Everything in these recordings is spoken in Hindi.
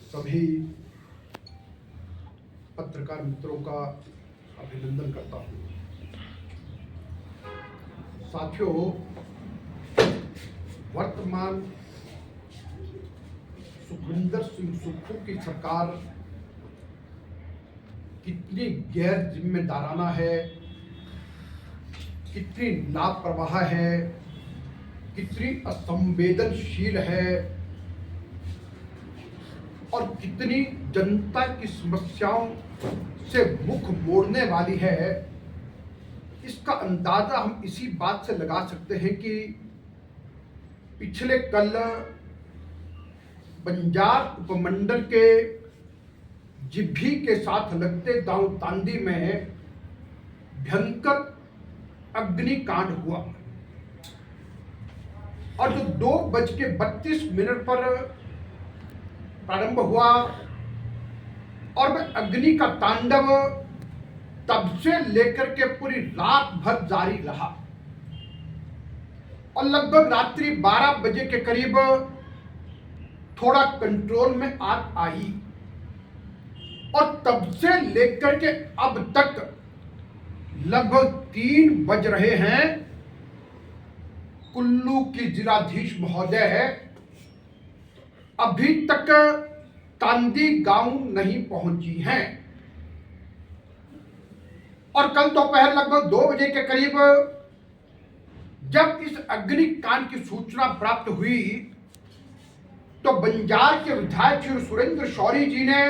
सभी पत्रकार मित्रों का अभिनंदन करता हूँ। साथियों, वर्तमान सुखविंदर सिंह सुक्खू की सरकार कितनी गैर जिम्मेदाराना है, कितनी लापरवाह है, कितनी असंवेदनशील है और कितनी जनता की समस्याओं से मुख मोड़ने वाली है, इसका अंदाजा हम इसी बात से लगा सकते हैं कि पिछले कल बंजार उपमंडल के जिभी के साथ लगते गांव तांदी में भयंकर अग्निकांड हुआ और जो 2:32 पर प्रारंभ हुआ और वह अग्नि का तांडव तब से लेकर के पूरी रात भर जारी रहा और लगभग रात्रि 12 बजे के करीब थोड़ा कंट्रोल में आग आई और तब से लेकर के अब तक लगभग 3 बज रहे हैं। कुल्लू की जिलाधीश महोदय अभी तक तांदी गांव नहीं पहुंची हैं और कल दोपहर लगभग 2 बजे के करीब जब इस अग्निकांड की सूचना प्राप्त हुई तो बंजार के विधायक श्री सुरेंद्र शौरी जी ने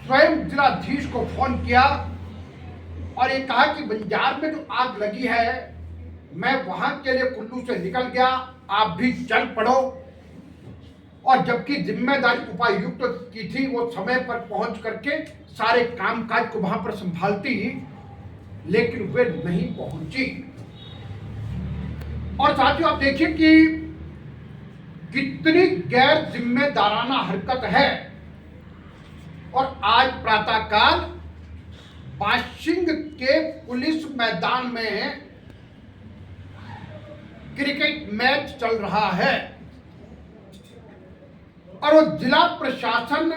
स्वयं जिलाधीश को फोन किया और ये कहा कि बंजार में जो आग लगी है मैं वहां के लिए कुल्लू से निकल गया, आप भी चल पड़ो। और जबकि जिम्मेदारी उपायुक्त की थी, वो समय पर पहुंच करके सारे कामकाज को वहां पर संभालती, लेकिन वे नहीं पहुंची। और साथियों, आप देखिए कि कितनी गैर जिम्मेदाराना हरकत है। और आज प्रातःकाल बाशिंग के पुलिस मैदान में क्रिकेट मैच चल रहा है और वो जिला प्रशासन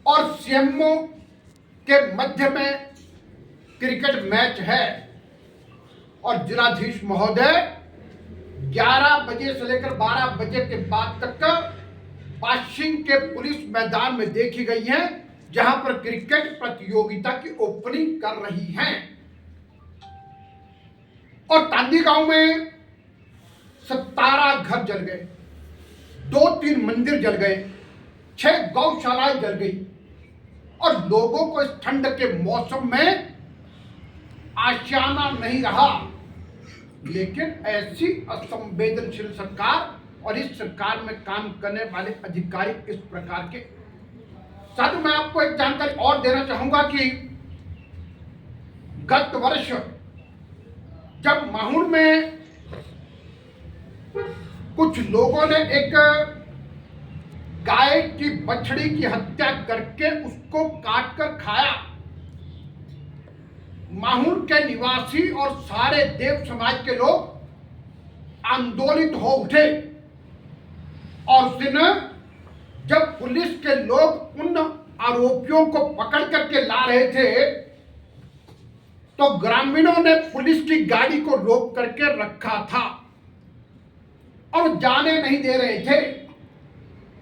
और सीएमओ के मध्य में क्रिकेट मैच है और जिलाधीश महोदय 11 बजे से लेकर 12 बजे के बाद तक बाशिंग के पुलिस मैदान में देखी गई हैं, जहां पर क्रिकेट प्रतियोगिता की ओपनिंग कर रही हैं। और तांदी गांव में 17 घर जल गए, 2-3 मंदिर जल गए, 6 गौशालाएं जल गई और लोगों को इस ठंड के मौसम में आशियाना नहीं रहा। लेकिन ऐसी असंवेदनशील सरकार और इस सरकार में काम करने वाले अधिकारी इस प्रकार के। साथ मैं आपको एक जानकारी और देना चाहूंगा कि गत वर्ष जब माहौल में कुछ लोगों ने एक गाय की बछड़ी की हत्या करके उसको काटकर खाया, माहौल के निवासी और सारे देव समाज के लोग आंदोलित हो उठे और उस दिन जब पुलिस के लोग उन आरोपियों को पकड़ करके ला रहे थे तो ग्रामीणों ने पुलिस की गाड़ी को रोक करके रखा था और जाने नहीं दे रहे थे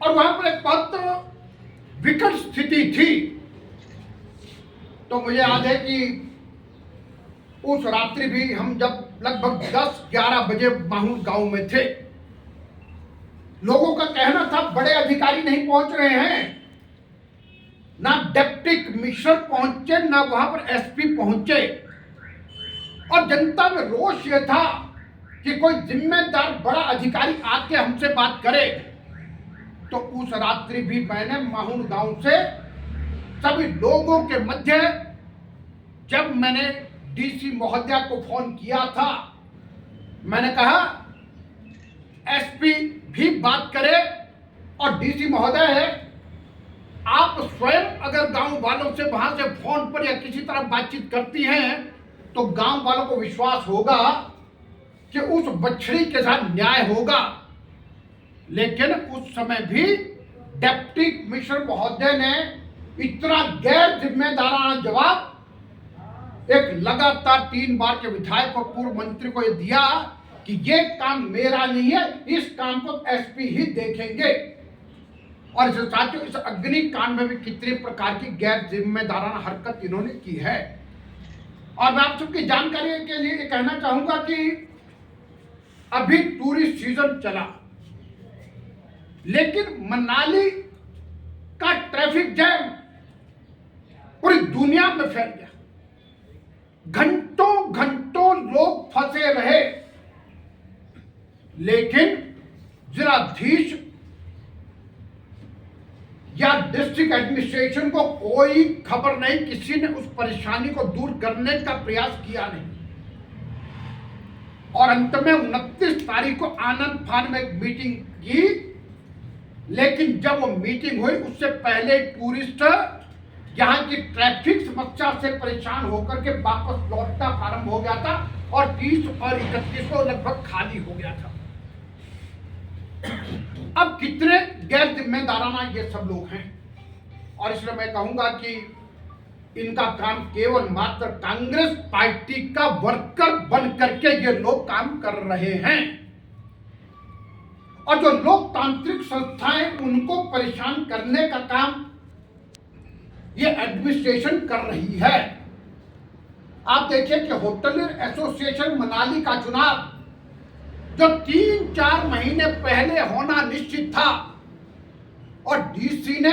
और वहां पर एक बहुत विकट स्थिति थी। तो मुझे याद है कि उस रात्रि भी हम जब लगभग 10-11 बजे माहौल गांव में थे, लोगों का कहना था बड़े अधिकारी नहीं पहुंच रहे हैं, ना डिप्टी कमिश्नर पहुंचे, ना वहां पर एसपी पहुंचे और जनता में रोष यह था कि कोई जिम्मेदार बड़ा अधिकारी आके हमसे बात करे। तो उस रात्रि भी मैंने माहौल गांव से सभी लोगों के मध्य जब मैंने डीसी महोदया को फोन किया था, मैंने कहा एसपी भी बात करे और डीसी महोदय है, आप स्वयं अगर गांव वालों से वहां से फोन पर या किसी तरह बातचीत करती हैं तो गांव वालों को विश्वास होगा कि उस बछड़ी के साथ न्याय होगा। लेकिन उस समय भी डिप्टी कमिश्नर महोदय ने इतना गैर जिम्मेदाराना जवाब एक लगातार 3 बार के विधायक और पूर्व मंत्री को ये दिया कि ये काम मेरा नहीं है, इस काम को एसपी ही देखेंगे। और साथियों, इस अग्निकांड में भी कितने प्रकार की गैर जिम्मेदाराना हरकत इन्होंने की है। और मैं आप सबकी जानकारी के लिए कहना चाहूंगा कि अभी टूरिस्ट सीजन चला, लेकिन मनाली का ट्रैफिक जैम पूरी दुनिया में फैल गया। घंटों घंटों लोग फंसे रहे, लेकिन जिलाधीश या डिस्ट्रिक्ट एडमिनिस्ट्रेशन को कोई खबर नहीं, किसी ने उस परेशानी को दूर करने का प्रयास किया नहीं। और अंत में 29 तारीख को आनंद फान में एक मीटिंग की, लेकिन जब वो मीटिंग हुई उससे पहले टूरिस्ट यहां की ट्रैफिक समस्या से परेशान होकर के वापस लौटना प्रारंभ हो गया था और 30 और 31 को लगभग खाली हो गया था। अब कितने गैर जिम्मेदाराना ये सब लोग हैं, और इसलिए मैं कहूंगा कि इनका काम केवल मात्र कांग्रेस पार्टी का वर्कर बन करके ये लोग काम कर रहे हैं, और जो लोकतांत्रिक संस्थाएं उनको परेशान करने का काम ये एडमिनिस्ट्रेशन कर रही है। आप देखिए कि होटलियर एसोसिएशन मनाली का चुनाव जो 3-4 महीने पहले होना निश्चित था, और डीसी ने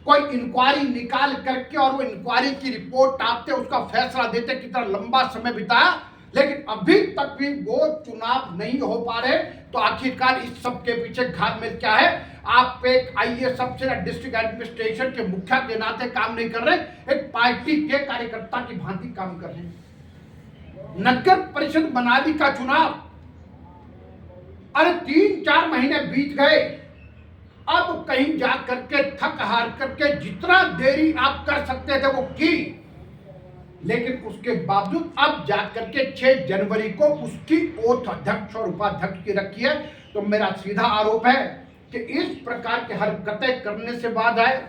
कोई इंक्वायरी निकाल करके और वो इंक्वायरी की रिपोर्ट आते उसका फैसला देते कितना लंबा समय बिताया, लेकिन अभी तक भी वो चुनाव नहीं हो पा रहे। तो आखिरकार इस सब के पीछे घात में क्या है? आप एक आईएएस अफसर डिस्ट्रिक्ट एडमिनिस्ट्रेशन के मुखिया के नाते काम नहीं कर रहे, एक पार्टी के कार्यकर्ता की भांति काम कर रहे हैं। नगर परिषद मनाली का चुनाव, अरे 3-4 महीने बीत गए, अब कहीं जा करके थक हार करके जितना देरी आप कर सकते थे वो की, लेकिन उसके बावजूद अब जाकर के 6 जनवरी को उसकी ओथ अध्यक्ष और उपाध्यक्ष की रखी है। तो मेरा सीधा आरोप है कि इस प्रकार की हरकतें करने से बाद आए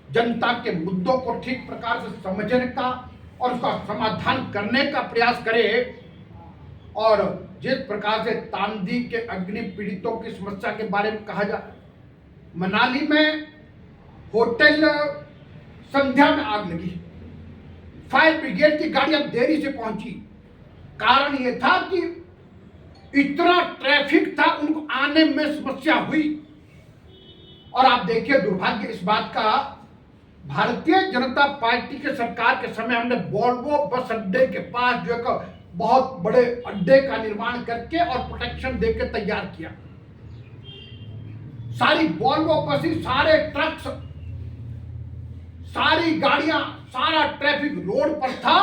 जनता के मुद्दों को ठीक प्रकार से समझने का और उसका समाधान करने का प्रयास करे। और जिस प्रकार से तांदी के अग्नि पीड़ितों की समस्या के बारे में कहा जाए, मनाली में होटल संध्या में आग लगी, फायर ब्रिगेड की गाड़ियां देरी से पहुंची। कारण यह था कि इतना ट्रैफिक था, उनको आने में समस्या हुई। और आप देखिए दुर्भाग्य इस बात का, भारतीय जनता पार्टी के सरकार के समय हमने वोल्वो बस अड्डे के पास जो है बहुत बड़े अड्डे का निर्माण करके और प्रोटेक्शन देकर तैयार किया। सारी वोल्वो बसें, सारे ट्रक्स, सारी गाड़ियां, सारा ट्रैफिक रोड पर था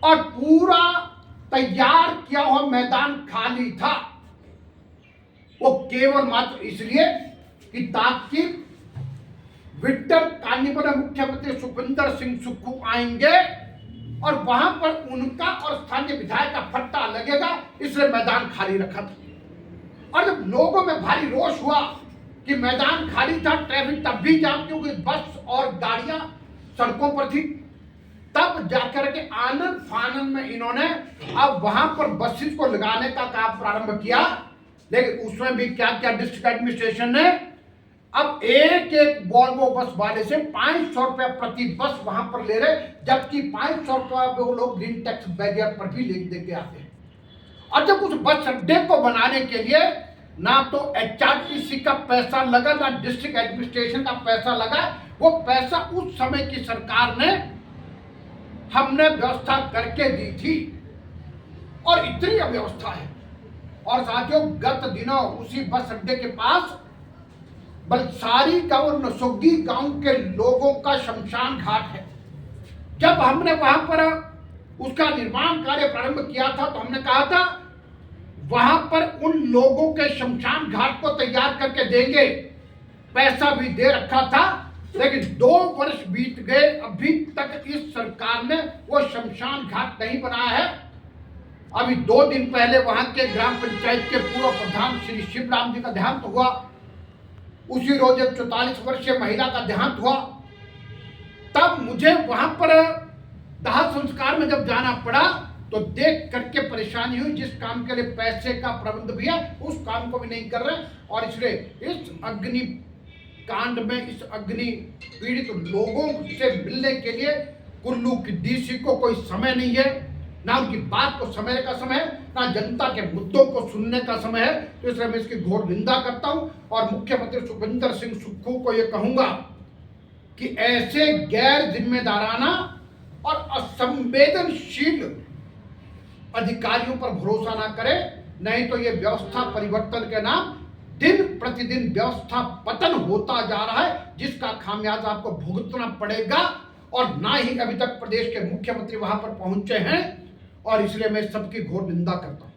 और पूरा तैयार किया हुआ मैदान खाली था। वो केवल मात्र इसलिए कि ताकि विंटर कार्निवल में मुख्यमंत्री सुखविंदर सिंह सुक्खू आएंगे और वहां पर उनका और स्थानीय विधायक का फट्टा लगेगा, इसलिए मैदान खाली रखा था। और जब लोगों में भारी रोष हुआ कि मैदान खाली था, ट्रैफिक तब भी जाम क्योंकि बस और गाड़ियां सड़कों पर थी, तब जाकर के आनंद फानन में इन्होंने अब वहां पर बसेस को लगाने का काम प्रारंभ किया। लेकिन उसमें भी क्या क्या डिस्ट्रिक्ट एडमिनिस्ट्रेशन ने अब एक एक वोल्वो बस वाले से 500 रुपया प्रति बस वहां पर ले रहे, जबकि 500 रुपया वो लोग ग्रीन टैक्स बैरियर पर भी ले के आते हैं। और जब उस बस अड्डे को बनाने के लिए ना तो एचआरटीसी का पैसा लगा, ना डिस्ट्रिक्ट एडमिनिस्ट्रेशन का पैसा लगा, वो पैसा उस समय की सरकार ने हमने व्यवस्था करके दी थी। और इतनी अव्यवस्था है। और साथियों, गत दिनों उसी बस अड्डे के पास बलसारी का और नसोगी गांव के लोगों का शमशान घाट है। जब हमने वहां पर उसका निर्माण कार्य प्रारंभ किया था तो हमने कहा था वहां पर उन लोगों के शमशान घाट को तैयार करके देंगे, पैसा भी दे रखा था। लेकिन 2 वर्ष बीत गए, अभी तक इस सरकार ने वो शमशान घाट नहीं बनाया है। अभी 2 दिन पहले वहां के ग्राम पंचायत के पूर्व प्रधान श्री शिवराम जी का देहांत हुआ। उसी रोज एक 44 वर्षीय महिला का देहांत हुआ। तब मुझे वहां पर दाह संस्कार में जब जाना पड़ा तो देख करके परेशानी हुई। जिस काम के लिए पैसे का प्रबंध भी है उस काम को भी नहीं कर रहे, और इसलिए इस अग्नि कांड में इस अग्नि पीड़ित लोगों से मिलने के लिए कुल्लू की डीसी को कोई समय नहीं है, ना उनकी बात को समझने का समय है, ना जनता के मुद्दों को सुनने का समय है। तो इसलिए मैं इसकी घोर निंदा करता हूं और मुख्यमंत्री सुखविंदर सिंह सुक्खू को यह कहूंगा कि ऐसे गैर जिम्मेदाराना और असंवेदनशील अधिकारियों पर भरोसा ना करें, नहीं तो ये व्यवस्था परिवर्तन के नाम दिन प्रतिदिन व्यवस्था पतन होता जा रहा है, जिसका खामियाजा आपको भुगतना पड़ेगा। और ना ही अभी तक प्रदेश के मुख्यमंत्री वहां पर पहुंचे हैं, और इसलिए मैं सबकी घोर निंदा करता हूं।